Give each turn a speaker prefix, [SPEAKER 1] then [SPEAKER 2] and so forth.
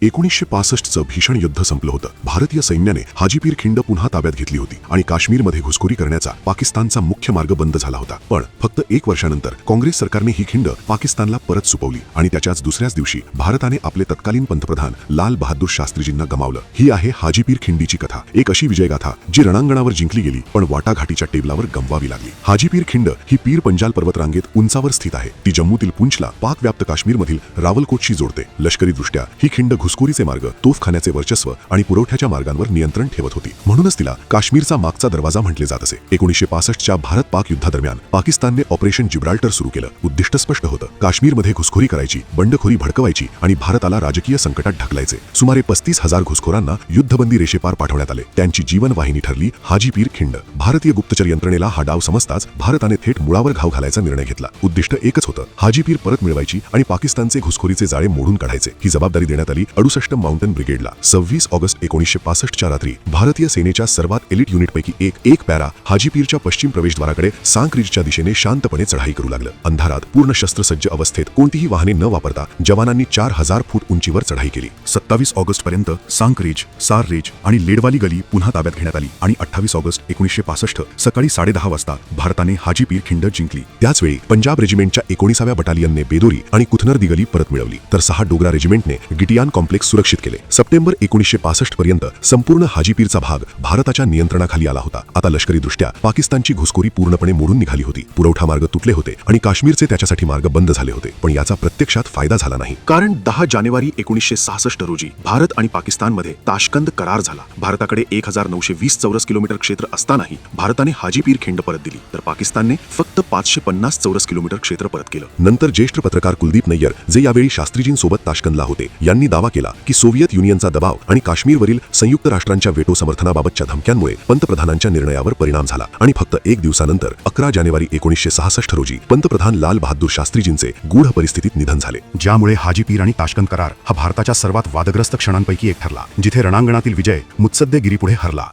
[SPEAKER 1] 1965चं भीषण युद्ध संपलं होतं. भारतीय सैन्याने हाजीपीर खिंड पुन्हा ताब्यात घेतली होती आणि काश्मीरमध्ये घुसखोरी करण्याचा पाकिस्तानचा मुख्य मार्ग बंद झाला होता. पण फक्त 1 वर्षानंतर काँग्रेस सरकारने ही खिंड पाकिस्तानला परत सोपवली आणि त्याच्याच दुसऱ्याच दिवशी भारताने आपले तत्कालीन पंतप्रधान लाल बहादूर शास्त्रीजींना गमावलं. ही आहे हाजीपीर खिंडीची कथा, एक अशी विजयगाथा जी रणांगणावर जिंकली गेली पण वाटाघाटीच्या टेबलावर गमवावी लागली. हाजीपीर खिंड ही पीर पंजाल पर्वतरांगेत उंचावर स्थित आहे. ती जम्मूतील पुंछला पाकव्याप्त काश्मीरमधील रावलकोटशी जोडते. लष्करीदृष्ट्या ही खिंड घुसखोरीचे मार्ग, तोफखान्याचे वर्चस्व आणि पुरवठ्याच्या मार्गांवर नियंत्रण ठेवत होती. म्हणूनच तिला काश्मीरचा मागचा दरवाजा म्हटले जात असे. 1965च्या भारत-पाक युद्धादरम्यान पाकिस्तानने ऑपरेशन जिब्राल्टर सुरू केलं. उद्दिष्ट स्पष्ट होतं: काश्मीरमध्ये घुसखोरी करायची, बंडखोरी भडकवायची आणि भारताला राजकीय संकटात ढकलायचे. सुमारे 35,000 घुसखोरांना युद्धबंदी रेषेपार पाठवण्यात आले. त्यांची जीवनवाहिनी ठरली हाजीपीर खिंड. भारतीय गुप्तचर यंत्रणेला हा डाव समजताच भारताने थेट मुळावर घाव घालायचा निर्णय घेतला. उद्दिष्ट एकच होतं: हाजीपीर परत मिळवायची आणि पाकिस्तानचे घुसखोरीचे जाळे मोडून काढायचे. ही जबाबदारी देण्यात आली 68 माउंटन ब्रिगेडला. 26 ऑगस्ट 1965च्या रात्री भारतीय सेनेच्या सर्वात एलिट युनिटपैकी एक पॅरा हाजीपीरच्या पश्चिम प्रवेशद्वाराकडे सांक रिजच्या दिशेने शांतपणे चढाई करू लागलं. अंधारात पूर्ण शस्त्रसज्ज अवस्थेत कोणतीही वाहने न वापरता जवानांनी 4000 फूट उंचीवर चढाई केली. 27 ऑगस्ट पर्यंत सांक रिज, सार रिज आणि लेडवाली गली पुन्हा ताब्यात घेण्यात आली आणि 28 ऑगस्ट 1965 सकाळी 10:30 वाजता भारताने हाजीपीर खिंड जिंकली. त्याचवेळी पंजाब रेजिमेंटच्या 19व्या बटालियनने बेदोरी आणि कुथनर दी गली परत मिळवली, तर 6 डोगरा रेजिमेंटने गिटियान कॉम्प्लेक्स सुरक्षित केले. सप्टेंबर 1965 पर्यंत संपूर्ण हाजीपीरचा भाग भारताच्या नियंत्रणाखाली आला होता. आता लष्करीदृष्ट्या पाकिस्तानची घुसखोरी पूर्णपणे मोडून निघाली होती. पुरवठा मार्ग तुटले होते आणि काश्मीरचे त्याच्यासाठी मार्ग बंद झाले होते. पण याचा प्रत्यक्षात फायदा झाला नाही, कारण 10 जानेवारी 1966 रोजी भारत आणि पाकिस्तानमध्ये ताशकंद करार झाला. भारताकडे 1920 चौरस किलोमीटर क्षेत्र असतानाही भारताने हाजीपीर खिंड परत दिली, तर पाकिस्तानने फक्त 550 चौरस किलोमीटर क्षेत्र परत केलं. नंतर ज्येष्ठ पत्रकार कुलदीप नय्यर, जे यावेळी शास्त्रीजींसोबत ताशकंदला होते, यांनी दावा केला की सोव्हिएत युनियनचा दबाव आणि काश्मीरवरील संयुक्त राष्ट्रांच्या वेटो समर्थनाबाबतच्या धमक्यांमुळे पंतप्रधानांच्या निर्णयावर परिणाम झाला आणि फक्त 1 दिवसानंतर 11 जानेवारी 1966 रोजी पंतप्रधान लाल बहादूर शास्त्रीजींचे गूढ परिस्थितीत निधन झाले. ज्यामुळे हाजीपीर आणि ताशकंद करार हा भारताच्या सर्वात वादग्रस्त क्षणांपैकी एक ठरला, जिथे रणांगणातील विजय मुत्सद्देगिरीपुढे हरला.